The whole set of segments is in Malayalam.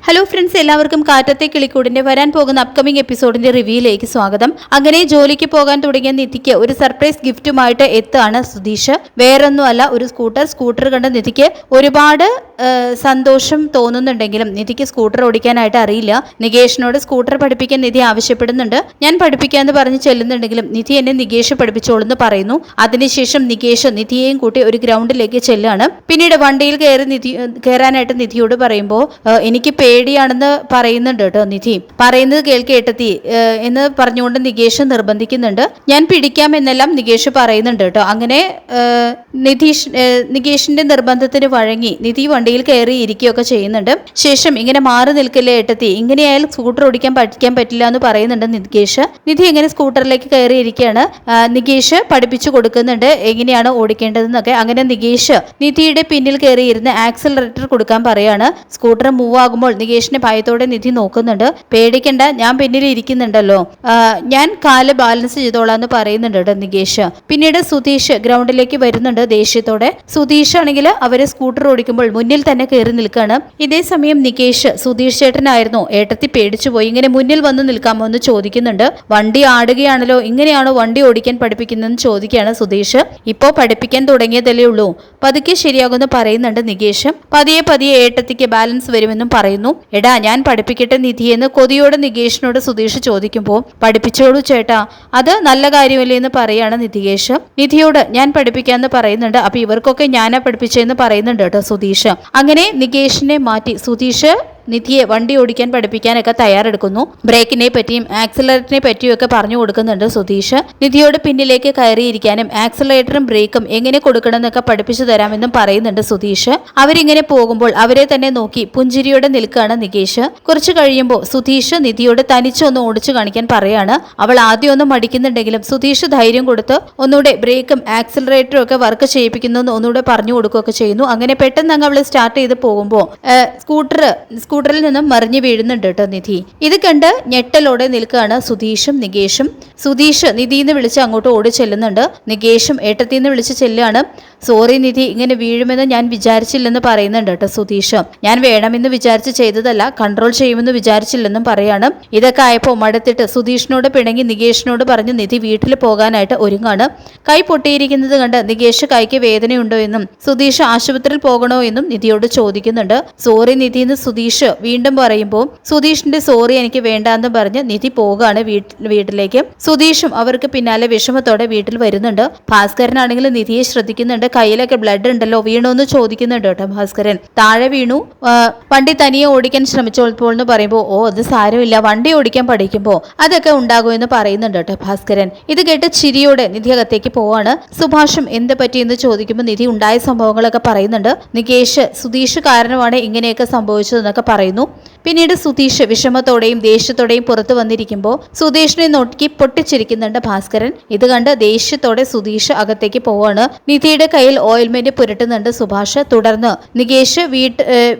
ഹലോ ഫ്രണ്ട്സ്, എല്ലാവർക്കും കാറ്റത്തെ കിളിക്കൂടിന്റെ വരാൻ പോകുന്ന അപ്കമിംഗ് എപ്പിസോഡിന്റെ റിവ്യൂയിലേക്ക് സ്വാഗതം. അങ്ങനെ ജോലിക്ക് പോകാൻ തുടങ്ങിയ നിധിക്ക് ഒരു സർപ്രൈസ് ഗിഫ്റ്റുമായിട്ട് എത്താണ് സുധീഷ്. വേറൊന്നുമല്ല, ഒരു സ്കൂട്ടർ കണ്ട് നിധിക്ക് ഒരുപാട് സന്തോഷം തോന്നുന്നുണ്ടെങ്കിലും നിധിക്ക് സ്കൂട്ടർ ഓടിക്കാനായിട്ട് അറിയില്ല. നികേഷിനോട് സ്കൂട്ടർ പഠിപ്പിക്കാൻ നിധി ആവശ്യപ്പെടുന്നുണ്ട്. ഞാൻ പഠിപ്പിക്കാമെന്ന് പറഞ്ഞ് ചെല്ലുന്നുണ്ടെങ്കിലും നിധി എന്നെ നികേഷ് പഠിപ്പിച്ചോളെന്ന് പറയുന്നു. അതിനുശേഷം നികേഷ് നിധിയെയും കൂട്ടി ഒരു ഗ്രൗണ്ടിലേക്ക് ചെല്ലുകയാണ്. പിന്നീട് വണ്ടിയിൽ കയറാനായിട്ട് നിധിയോട് പറയുമ്പോൾ എനിക്ക് പേടിയാണെന്ന് പറയുന്നുണ്ട് കേട്ടോ. നിധി പറയുന്നത് കേൾക്കേട്ടത്തി എന്ന് പറഞ്ഞുകൊണ്ട് നികേഷ് നിർബന്ധിക്കുന്നുണ്ട്. ഞാൻ പിടിക്കാം എന്നെല്ലാം നികേഷ് പറയുന്നുണ്ട് കേട്ടോ. അങ്ങനെ നികേഷിന്റെ നിർബന്ധത്തിന് വഴങ്ങി നിധി വണ്ടിയിൽ കയറി ഇരിക്കുകയൊക്കെ ചെയ്യുന്നുണ്ട്. ശേഷം ഇങ്ങനെ മാറി നിൽക്കില്ലേ ഏട്ടത്തി, ഇങ്ങനെയായാലും സ്കൂട്ടർ ഓടിക്കാൻ പഠിക്കാൻ പറ്റില്ല എന്ന് പറയുന്നുണ്ട് നികേഷ്. നിധി ഇങ്ങനെ സ്കൂട്ടറിലേക്ക് കയറി ഇരിക്കുകയാണ്. നികേഷ് പഠിപ്പിച്ചു കൊടുക്കുന്നുണ്ട് എങ്ങനെയാണ് ഓടിക്കേണ്ടതെന്നൊക്കെ. അങ്ങനെ നികേഷ് നിധിയുടെ പിന്നിൽ കയറി ഇരുന്ന് ആക്സിലറേറ്റർ കൊടുക്കാൻ പറയാണ്. സ്കൂട്ടർ മൂവ് ആകുമ്പോൾ നികേഷിനെ ഭയത്തോടെ നിധി നോക്കുന്നുണ്ട്. പേടിക്കണ്ട, ഞാൻ പിന്നിൽ ഇരിക്കുന്നുണ്ടല്ലോ, ഞാൻ കാല് ബാലൻസ് ചെയ്തോളാം എന്ന് പറയുന്നുണ്ട് കേട്ടോ നികേഷ്. പിന്നീട് സുധീഷ് ഗ്രൗണ്ടിലേക്ക് വരുന്നുണ്ട് ദേഷ്യത്തോടെ. സുധീഷ് ആണെങ്കിൽ അവരെ സ്കൂട്ടർ ഓടിക്കുമ്പോൾ മുന്നിൽ തന്നെ കയറി നിൽക്കുകയാണ്. ഇതേ സമയം നികേഷ് സുധീഷ് ചേട്ടനായിരുന്നു ഏട്ടത്തി പേടിച്ചു പോയി, ഇങ്ങനെ മുന്നിൽ വന്ന് നിൽക്കാമോ എന്ന് ചോദിക്കുന്നുണ്ട്. വണ്ടി ആടുകയാണല്ലോ, ഇങ്ങനെയാണോ വണ്ടി ഓടിക്കാൻ പഠിപ്പിക്കുന്നതെന്ന് ചോദിക്കുകയാണ് സുധീഷ്. ഇപ്പോ പഠിപ്പിക്കാൻ തുടങ്ങിയതല്ലേ ഉള്ളൂ, പതുക്കെ ശരിയാകുമെന്ന് പറയുന്നുണ്ട് നികേഷ്. പതിയെ ഏട്ടത്തിക്ക് ബാലൻസ് വരുമെന്നും പറയുന്നു. എടാ, ഞാൻ പഠിപ്പിക്കട്ടെ നിധിയെന്ന് കൊതിയോടെ നികേഷിനോട് സുധീഷ് ചോദിക്കുമ്പോൾ പഠിപ്പിച്ചോളൂ ചേട്ടാ, അത് നല്ല കാര്യമല്ലേ എന്ന് പറയാണ് നികേഷ്. നിധിയോട് ഞാൻ പഠിപ്പിക്കാന്ന് പറയുന്നുണ്ട്. അപ്പൊ ഇവർക്കൊക്കെ ഞാനാ പഠിപ്പിച്ചെന്ന് പറയുന്നുണ്ട് കേട്ടോ സുധീഷ്. അങ്ങനെ നികേഷിനെ മാറ്റി സുധീഷ് നിധിയെ വണ്ടി ഓടിക്കാൻ പഠിപ്പിക്കാനൊക്കെ തയ്യാറെടുക്കുന്നു. ബ്രേക്കിനെ പറ്റിയും ആക്സിലറേറ്ററിനെ പറ്റിയും ഒക്കെ പറഞ്ഞു കൊടുക്കുന്നുണ്ട് സുധീഷ്. നിധിയോട് പിന്നിലേക്ക് കയറിയിരിക്കാനും ആക്സിലറേറ്ററും ബ്രേക്കും എങ്ങനെ കൊടുക്കണം എന്നൊക്കെ പഠിപ്പിച്ചു തരാമെന്നും പറയുന്നുണ്ട് സുധീഷ്. അവരിങ്ങനെ പോകുമ്പോൾ അവരെ തന്നെ നോക്കി പുഞ്ചിരിയോടെ നിൽക്കുകയാണ് നികേഷ്. കുറച്ച് കഴിയുമ്പോൾ സുധീഷ് നിധിയോട് തനിച്ചൊന്ന് ഓടിച്ചു കാണിക്കാൻ പറയാണ്. അവൾ ആദ്യം ഒന്ന് മടിക്കുന്നുണ്ടെങ്കിലും സുധീഷ് ധൈര്യം കൊടുത്ത് ഒന്നുകൂടെ ബ്രേക്കും ആക്സിലറേറ്ററും ഒക്കെ വർക്ക് ചെയ്യിപ്പിക്കുന്നു ഒന്നുകൂടെ പറഞ്ഞു കൊടുക്കുകയൊക്കെ ചെയ്യുന്നു. അങ്ങനെ പെട്ടെന്ന് അങ്ങ് അവൾ സ്റ്റാർട്ട് ചെയ്ത് പോകുമ്പോൾ സ്കൂട്ടറിൽ നിന്നും മറിഞ്ഞു വീഴുന്നുണ്ട് കേട്ടോ നിധി. ഇത് കണ്ട് ഞെട്ടലോടെ നിൽക്കുകയാണ് സുധീഷും നികേഷും. സുധീഷ് നിധിന്ന് വിളിച്ച് അങ്ങോട്ട് ഓടി ചെല്ലുന്നുണ്ട്. നികേഷും ഏട്ടത്തിന്ന് വിളിച്ച് ചെല്ലുകയാണ്. സോറി നിധി, ഇങ്ങനെ വീഴുമെന്ന് ഞാൻ വിചാരിച്ചില്ലെന്ന് പറയുന്നുണ്ട് കേട്ടോ സുധീഷ്. ഞാൻ വേണമെന്ന് വിചാരിച്ച് ചെയ്തതല്ല, കൺട്രോൾ ചെയ്യുമെന്ന് വിചാരിച്ചില്ലെന്നും പറയാണ്. ഇതൊക്കെ ആയപ്പോൾ മടുത്തിട്ട് സുധീഷിനോട് പിണങ്ങി നികേഷിനോട് പറഞ്ഞ് നിധി വീട്ടിൽ പോകാനായിട്ട് ഒരുങ്ങാണ്. കൈ പൊട്ടിയിരിക്കുന്നത് കണ്ട് നികേഷ് കൈക്ക് വേദനയുണ്ടോ എന്നും സുധീഷ് ആശുപത്രിയിൽ പോകണോ എന്നും നിധിയോട് ചോദിക്കുന്നുണ്ട്. സോറി നിധി എന്ന് സുധീഷ് വീണ്ടും പറയുമ്പോൾ സുധീഷിന്റെ സോറി എനിക്ക് വേണ്ടാന്ന് പറഞ്ഞ് നിധി പോവുകയാണ് വീട്ടിലേക്ക്. സുധീഷും അവർക്ക് പിന്നാലെ വിഷമത്തോടെ വീട്ടിൽ വരുന്നുണ്ട്. ഭാസ്കരനാണെങ്കിൽ നിധിയെ ശ്രദ്ധിക്കുന്നുണ്ട്. കയ്യിലൊക്കെ ബ്ലഡ് ഉണ്ടല്ലോ, വീണു എന്ന് ചോദിക്കുന്നുണ്ട് കേട്ടോ ഭാസ്കരൻ. താഴെ വീണു, വണ്ടി തനിയെ ഓടിക്കാൻ ശ്രമിച്ചപ്പോൾ എന്ന് പറയുമ്പോൾ അത് സാരമില്ല, വണ്ടി ഓടിക്കാൻ പഠിക്കുമ്പോൾ അതൊക്കെ ഉണ്ടാകുമെന്ന് പറയുന്നുണ്ട് കേട്ടോ ഭാസ്കരൻ. ഇത് കേട്ട് ചിരിയോടെ നിധി അകത്തേക്ക് പോവാണ്. സുഭാഷും എന്ത് പറ്റിയെന്ന് ചോദിക്കുമ്പോൾ നിധി ഉണ്ടായ സംഭവങ്ങളൊക്കെ പറയുന്നുണ്ട്. നികേഷ് സുധീഷ് കാരണമാണ് ഇങ്ങനെയൊക്കെ സംഭവിച്ചതെന്നൊക്കെ പറയുന്നു. പിന്നീട് സുധീഷ് വിഷമത്തോടെയും ദേഷ്യത്തോടെയും പുറത്തു വന്നിരിക്കുമ്പോൾ സുധീഷിനെ നോക്കി പൊട്ടിച്ചിരിക്കുന്നുണ്ട് ഭാസ്കരൻ. ഇത് കണ്ട് ദേഷ്യത്തോടെ സുധീഷ് അകത്തേക്ക് പോവാണ്. നിധിയുടെ കയ്യിൽ ഓയിൽമെന്റ് പുരട്ടുന്നുണ്ട് സുഭാഷ്. തുടർന്ന് നികേഷ്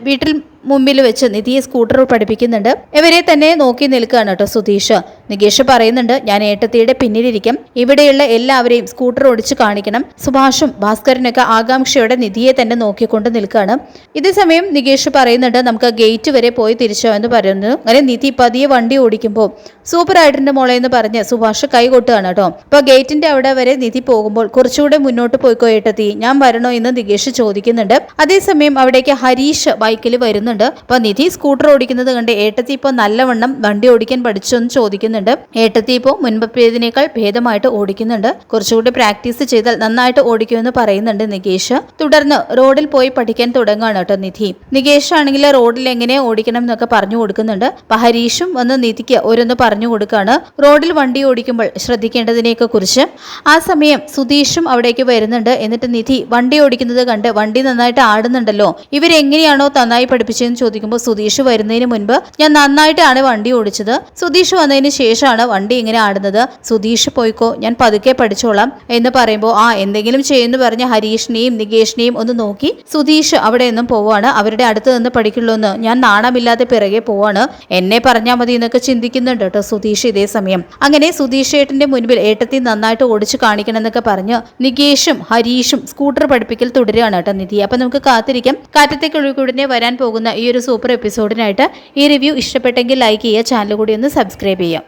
വീട്ടിൽ മുമ്പിൽ വെച്ച് നിധിയെ സ്കൂട്ടർ പഠിപ്പിക്കുന്നുണ്ട്. ഇവരെ തന്നെ നോക്കി നിൽക്കുകയാണ് കേട്ടോ സുധീഷ്. നികേഷ് പറയുന്നുണ്ട്, ഞാൻ ഏട്ടത്തിയുടെ പിന്നിലിരിക്കും, ഇവിടെയുള്ള എല്ലാവരെയും സ്കൂട്ടർ ഓടിച്ച് കാണിക്കണം. സുഭാഷും ഭാസ്കരനൊക്കെ ആകാംക്ഷയോടെ നിധിയെ തന്നെ നോക്കിക്കൊണ്ട് നിൽക്കുകയാണ്. ഇതേ സമയം നികേഷ് പറയുന്നുണ്ട്, നമുക്ക് ഗേറ്റ് വരെ പോയി തിരിച്ചോ എന്ന് പറയുന്നു. അങ്ങനെ നിധി പതിയെ വണ്ടി ഓടിക്കുമ്പോൾ സൂപ്പർ ആയിട്ടുണ്ട് മോളെ എന്ന് പറഞ്ഞ് സുഭാഷ് കൈ കൊട്ടുകയാണ് കേട്ടോ. അപ്പൊ ഗേറ്റിന്റെ അവിടെ വരെ നിധി പോകുമ്പോൾ കുറച്ചുകൂടെ മുന്നോട്ട് പോയിക്കോ ഏട്ടത്തി, ഞാൻ വരണോ എന്ന് നികേഷ് ചോദിക്കുന്നുണ്ട്. അതേസമയം അവിടേക്ക് ഹരീഷ് ബൈക്കിൽ വരുന്നുണ്ട്. അപ്പൊ നിധി സ്കൂട്ടർ ഓടിക്കുന്നത് കണ്ട് ഏട്ടത്തി ഇപ്പൊ നല്ലവണ്ണം വണ്ടി ഓടിക്കാൻ പഠിച്ചോന്ന് ചോദിക്കുന്നുണ്ട്. ഏട്ടത്തി ഇപ്പോൾ മുൻപത്തേതിനേക്കാൾ ഭേദമായിട്ട് ഓടിക്കുന്നുണ്ട്, കുറച്ചുകൂടി പ്രാക്ടീസ് ചെയ്താൽ നന്നായിട്ട് ഓടിക്കുമെന്ന് പറയുന്നുണ്ട് നികേഷ്. തുടർന്ന് റോഡിൽ പോയി പഠിക്കാൻ തുടങ്ങുകയാണ് കേട്ടോ നിധി. നികേഷ് ആണെങ്കിൽ റോഡിൽ എങ്ങനെ ഓടിക്കണം എന്നൊക്കെ പറഞ്ഞു കൊടുക്കുന്നുണ്ട്. അപ്പൊ ഹരീഷും വന്ന് നിധിക്ക് ഓരോന്ന് പറഞ്ഞു കൊടുക്കുകയാണ്, റോഡിൽ വണ്ടി ഓടിക്കുമ്പോൾ ശ്രദ്ധിക്കേണ്ടതിനെയൊക്കെ കുറിച്ച്. ആ സമയം സുധീഷും അവിടേക്ക് വരുന്നുണ്ട്. എന്നിട്ട് നിധി വണ്ടി ഓടിക്കുന്നത് കണ്ട് വണ്ടി നന്നായിട്ട് ആടുന്നുണ്ടല്ലോ, ഇവരെങ്ങനെയാണോ നന്നായി പഠിപ്പിച്ചതെന്ന് ചോദിക്കുമ്പോൾ സുധീഷ് വരുന്നതിന് മുൻപ് ഞാൻ നന്നായിട്ടാണ് വണ്ടി ഓടിച്ചത്, സുധീഷ് വന്നതിന് ശേഷമാണ് വണ്ടി ഇങ്ങനെ ആടുന്നത്, സുധീഷ് പോയിക്കോ, ഞാൻ പതുക്കെ പഠിച്ചോളാം എന്ന് പറയുമ്പോൾ എന്തെങ്കിലും ചെയ്യുമെന്ന് പറഞ്ഞ് ഹരീഷിനെയും നികേഷിനെയും ഒന്ന് നോക്കി സുധീഷ് അവിടെ നിന്നും പോവാണ്. അവരുടെ അടുത്ത് നിന്ന് പഠിക്കുള്ളൂ എന്ന് ഞാൻ നാണമില്ലാതെ പിറകെ പോവാണ്, എന്നെ പറഞ്ഞാൽ മതി എന്നൊക്കെ ചിന്തിക്കുന്നുണ്ട് കേട്ടോ സുധീഷ്. ഇതേ സമയം അങ്ങനെ സുധീഷ് ഏട്ടന്റെ മുൻപിൽ ഏട്ടത്തി നന്നായിട്ട് ഓടിച്ചു കാണിക്കണം എന്നൊക്കെ പറഞ്ഞ് നികേഷും ഹരീഷും സ്കൂട്ടർ പഠിപ്പിക്കൽ തുടരുകയാണ് കേട്ടോ നിധി. അപ്പൊ നമുക്ക് കാത്തിരിക്കാം കാറ്റത്തെ കിളിക്കൂടിനെ വരാൻ പോകുന്ന പോകുന്ന ഈ ഒരു സൂപ്പർ എപ്പിസോഡിനായിട്ട്. ഈ റിവ്യൂ ഇഷ്ടപ്പെട്ടെങ്കിൽ ലൈക്ക് ചെയ്യുക, ചാനൽ കൂടി ഒന്ന് സബ്സ്ക്രൈബ് ചെയ്യാം.